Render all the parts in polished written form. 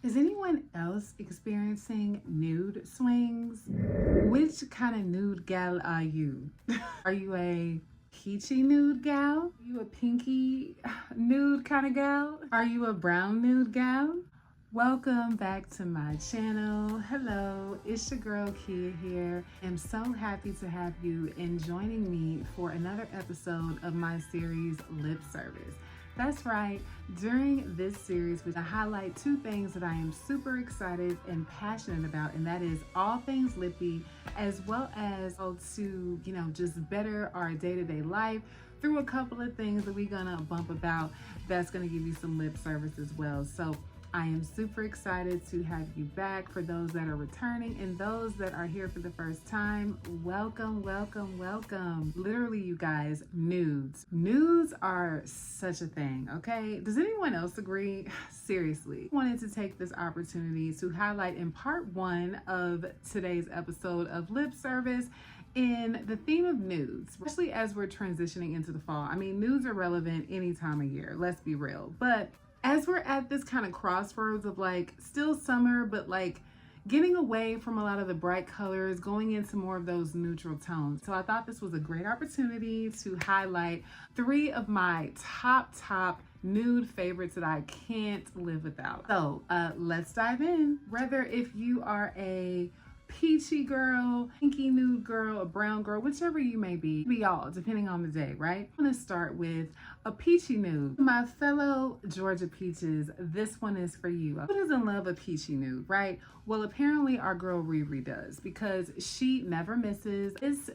Is anyone else experiencing nude swings? Which kind of nude gal are you? Are you a peachy nude gal? Are you a pinky nude kind of gal? Are you a brown nude gal? Welcome back to my channel. Hello, it's your girl Kia here. I'm so happy to have you and joining me for another episode of my series Lip Service. That's right, during this series, we highlight two things that I am super excited and passionate about, and that is all things lippy, as well as how to, just better our day-to-day life through a couple of things that we're gonna bump about that's gonna give you some lip service as well. So I am super excited to have you back. For those that are returning and those that are here for the first time, welcome, welcome, welcome. Literally, you guys, nudes. Nudes are such a thing, okay? Does anyone else agree? Seriously. I wanted to take this opportunity to highlight in part one of today's episode of Lip Service in the theme of nudes, especially as we're transitioning into the fall. I mean, nudes are relevant any time of year, let's be real. But as we're at this kind of crossroads of like still summer, but like getting away from a lot of the bright colors, going into more of those neutral tones. So I thought this was a great opportunity to highlight three of my top nude favorites that I can't live without. So let's dive in. Whether if you are a peachy girl, pinky nude girl, a brown girl, whichever you may be all, depending on the day, right? I'm gonna start with a peachy nude. My fellow Georgia peaches, this one is for you. Who doesn't love a peachy nude, right? Well, apparently our girl Riri does, because she never misses. This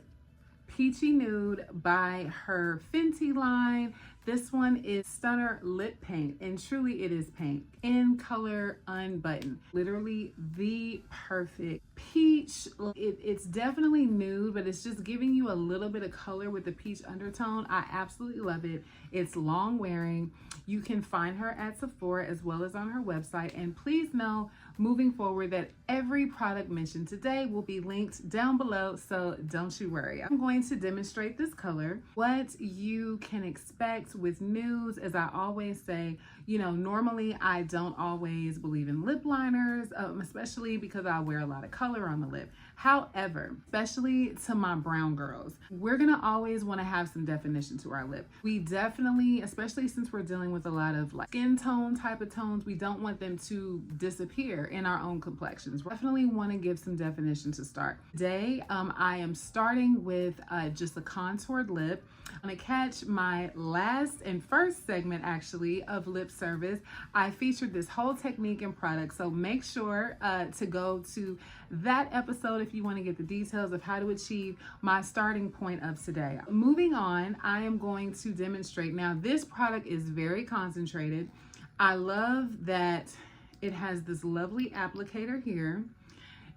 peachy nude by her Fenty line. This one is Stunner Lip Paint, and truly it is paint in color unbuttoned. Literally the perfect peach. It's definitely nude, but it's just giving you a little bit of color with the peach undertone. I absolutely love it. It's long wearing. You can find her at Sephora as well as on her website. And please know, moving forward, that every product mentioned today will be linked down below, so don't you worry. I'm going to demonstrate this color. What you can expect with nudes, as I always say, normally I don't always believe in lip liners, especially because I wear a lot of color on the lip. However, especially to my brown girls, we're gonna always want to have some definition to our lip. We definitely, especially since we're dealing with a lot of like skin tone type of tones, we don't want them to disappear in our own complexions. We definitely want to give some definition to start. Today, I am starting with just a contoured lip. I'm gonna catch my last and first segment actually of Lip Service. I featured this whole technique and product, so make sure to go to that episode if you want to get the details of how to achieve my starting point of today. Moving on, I am going to demonstrate. Now, this product is very concentrated. I love that it has this lovely applicator here.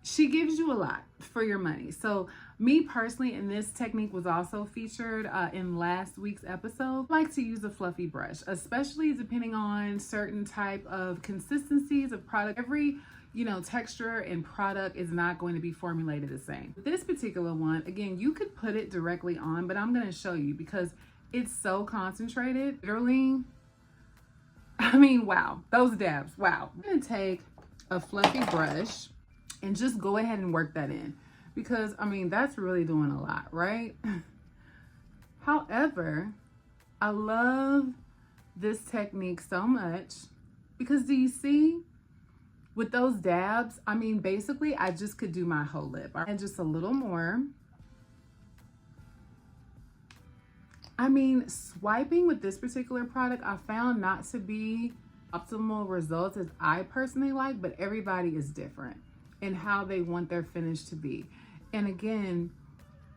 She gives you a lot for your money. So me personally, and this technique was also featured in last week's episode, I like to use a fluffy brush, especially depending on certain type of consistencies of product. Every texture and product is not going to be formulated the same. This particular one, again, you could put it directly on, but I'm going to show you because it's so concentrated. Literally, I mean, wow, those dabs, wow. I'm going to take a fluffy brush and just go ahead and work that in, because I mean, that's really doing a lot, right? However, I love this technique so much because do you see with those dabs, I mean, basically I just could do my whole lip and just a little more. I mean, swiping with this particular product, I found not to be optimal results as I personally like, but everybody is different in how they want their finish to be. And again,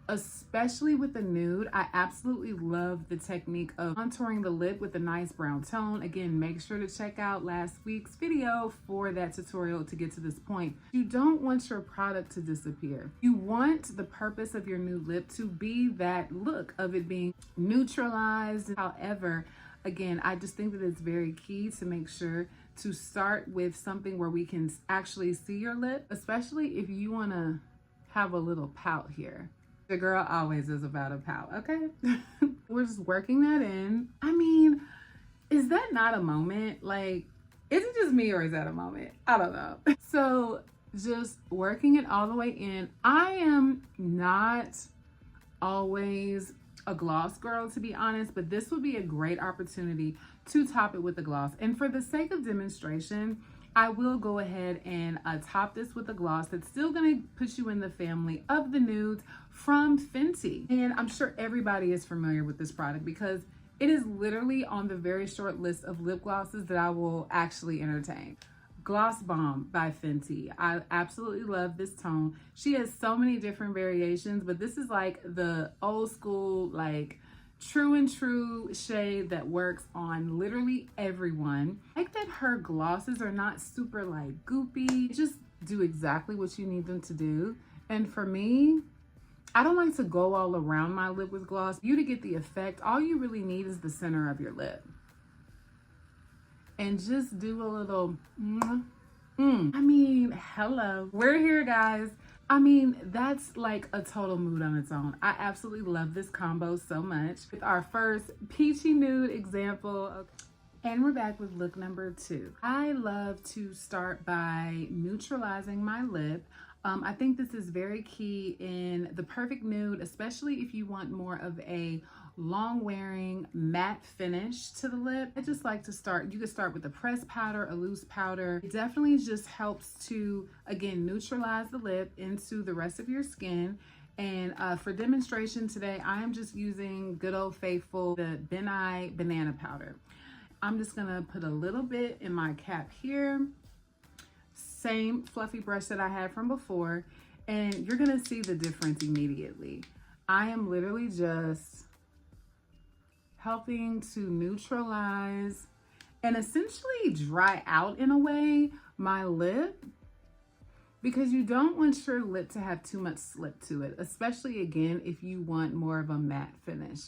especially with the nude, I absolutely love the technique of contouring the lip with a nice brown tone. Again, make sure to check out last week's video for that tutorial to get to this point. You don't want your product to disappear. You want the purpose of your new lip to be that look of it being neutralized. However, again, I just think that it's very key to make sure to start with something where we can actually see your lip, especially if you want to have a little pout here. The girl always is about a pout, okay? We're just working that in. I mean, is that not a moment? Like, Is it just me or is that a moment? I don't know. So just working it all the way in. I am not always a gloss girl, to be honest, but this would be a great opportunity to top it with a gloss. And for the sake of demonstration, I will go ahead and top this with a gloss that's still gonna put you in the family of the nudes from Fenty. And I'm sure everybody is familiar with this product because it is literally on the very short list of lip glosses that I will actually entertain. Gloss Bomb by Fenty. I absolutely love this tone. She has so many different variations, but this is like the old school, like true and true shade that works on literally everyone. I like that her glosses are not super like goopy. Just do exactly what you need them to do. And for me, I don't like to go all around my lip with gloss. You to get the effect, all you really need is the center of your lip. And just do a little, I mean, hello. We're here, guys. I mean, that's like a total mood on its own. I absolutely love this combo so much. With our first peachy nude example. And we're back with look number 2. I love to start by neutralizing my lip. I think this is very key in the perfect nude, especially if you want more of a long wearing matte finish to the lip. I just like to start, you could start with a pressed powder, a loose powder. It definitely just helps to, again, neutralize the lip into the rest of your skin. And for demonstration today, I am just using good old faithful, the Ben Nye banana powder. I'm just gonna put a little bit in my cap here. Same fluffy brush that I had from before, and you're gonna see the difference immediately. I am literally just helping to neutralize and essentially dry out in a way my lip, because you don't want your lip to have too much slip to it, especially again if you want more of a matte finish.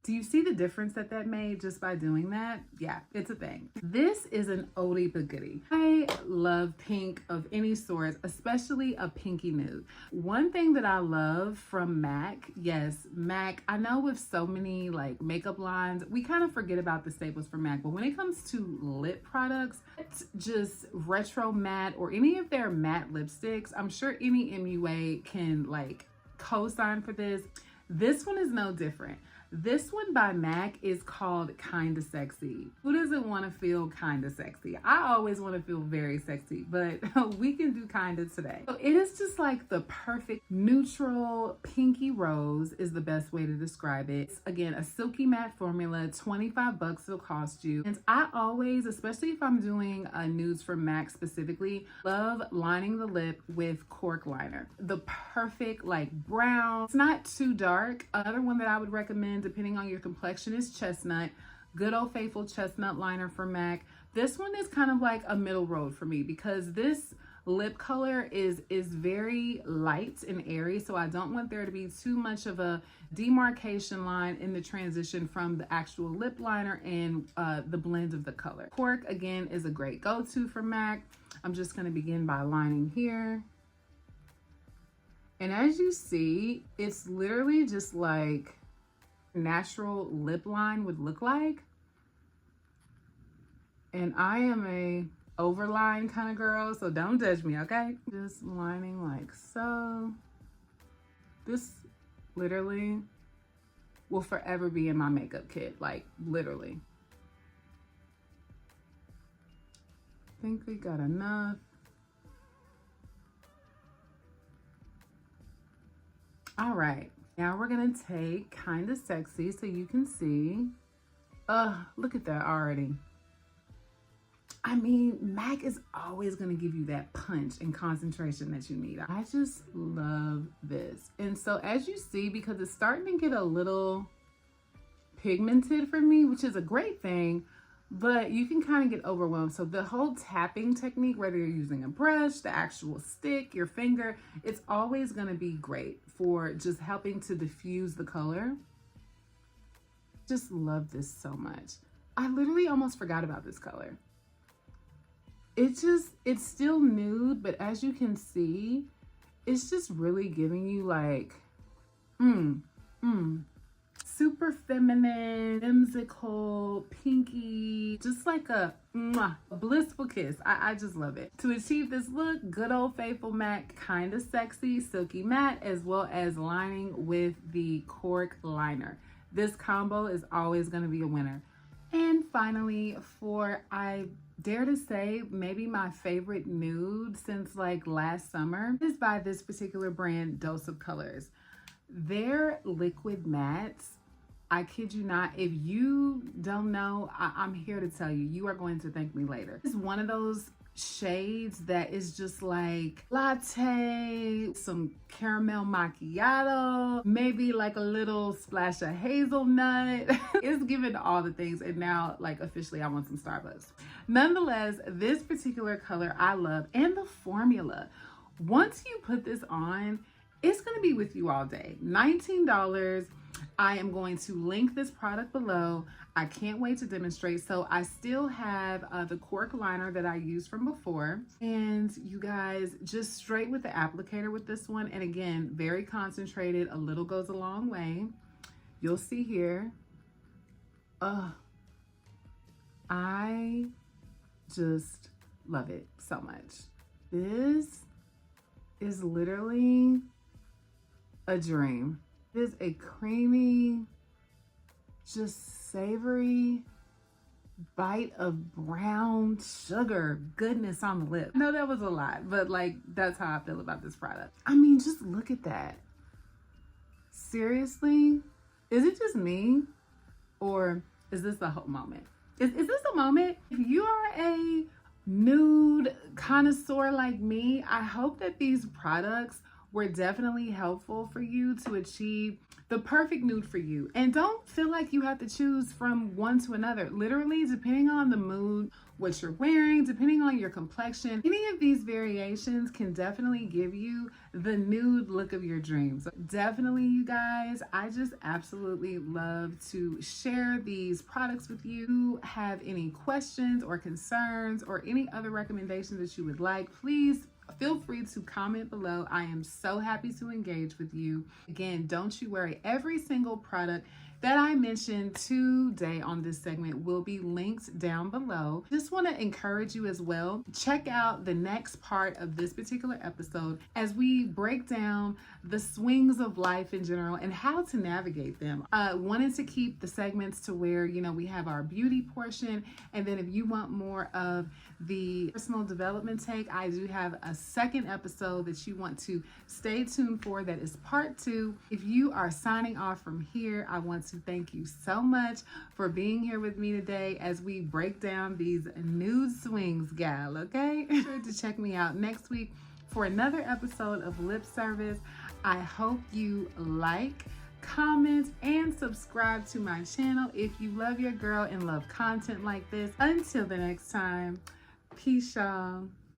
Do you see the difference that that made just by doing that? Yeah, it's a thing. This is an oldie but goodie. I love pink of any sort, especially a pinky nude. One thing that I love from MAC, yes, MAC, I know with so many like makeup lines, we kind of forget about the staples for MAC, but when it comes to lip products, it's just retro matte or any of their matte lipsticks, I'm sure any MUA can like co-sign for this. This one is no different. This one by MAC is called Kinda Sexy. Who doesn't want to feel kinda sexy? I always want to feel very sexy, but we can do kinda today. So it is just like the perfect neutral pinky rose is the best way to describe it. It's, again, a silky matte formula, 25 bucks it'll cost you. And I always, especially if I'm doing nudes for MAC specifically, love lining the lip with cork liner. The perfect like brown. It's not too dark. Another one that I would recommend depending on your complexion is chestnut. Good old faithful chestnut liner for MAC. This one is kind of like a middle road for me because this lip color is very light and airy, so I don't want there to be too much of a demarcation line in the transition from the actual lip liner and the blend of the color. Cork, again, is a great go-to for MAC. I'm just going to begin by lining here. And as you see, it's literally just like natural lip line would look like. And I am a overline kind of girl, so don't judge me, okay? Just lining like so. This literally will forever be in my makeup kit, like literally. I think we got enough. All right, now we're gonna take Kinda Sexy so you can see. Look at that already. I mean, MAC is always gonna give you that punch and concentration that you need. I just love this. And so as you see, because it's starting to get a little pigmented for me, which is a great thing, but you can kind of get overwhelmed. So the whole tapping technique, whether you're using a brush, the actual stick, your finger, it's always gonna be great for just helping to diffuse the color. Just love this so much. I literally almost forgot about this color. It's still nude, but as you can see, it's just really giving you like, super feminine, whimsical, pinky, just like a mwah, blissful kiss. I just love it. To achieve this look, good old faithful matte, kind of sexy, silky matte, as well as lining with the cork liner. This combo is always going to be a winner. And finally, for, I dare to say, maybe my favorite nude since like last summer is by this particular brand, Dose of Colors. Their liquid mattes, I kid you not, if you don't know, I'm here to tell you, you are going to thank me later. It's one of those shades that is just like latte, some caramel macchiato, maybe like a little splash of hazelnut. It's given all the things, and now like officially I want some Starbucks. Nonetheless, this particular color I love, and the formula. Once you put this on, it's going to be with you all day. $19. I am going to link this product below. I can't wait to demonstrate. So I still have the cork liner that I used from before. And you guys, just straight with the applicator with this one. And again, very concentrated. A little goes a long way. You'll see here. I just love it so much. This is literally a dream. It is a creamy, just savory bite of brown sugar goodness on the lip. I know that was a lot, but like that's how I feel about this product. I mean, just look at that. Seriously, is it just me, or is this the whole moment? Is this a moment? If you are a nude connoisseur like me, I hope that these products were definitely helpful for you to achieve the perfect nude for you. And don't feel like you have to choose from one to another. Literally, depending on the mood, what you're wearing, depending on your complexion, any of these variations can definitely give you the nude look of your dreams. Definitely, you guys, I just absolutely love to share these products with you. If you have any questions or concerns or any other recommendations that you would like, please feel free to comment below. I am so happy to engage with you. Again, don't you worry. Every single product that I mentioned today on this segment will be linked down below. Just want to encourage you as well. Check out the next part of this particular episode as we break down the swings of life in general and how to navigate them. Wanted to keep the segments to where, you know, we have our beauty portion, and then if you want more of the personal development take, I do have a second episode that you want to stay tuned for. That is part 2. If you are signing off from here, I want to thank you so much for being here with me today as we break down these nude swings, gal, okay? Be sure to check me out next week for another episode of Lip Service. I hope you like, comment, and subscribe to my channel if you love your girl and love content like this. Until the next time, peace, y'all.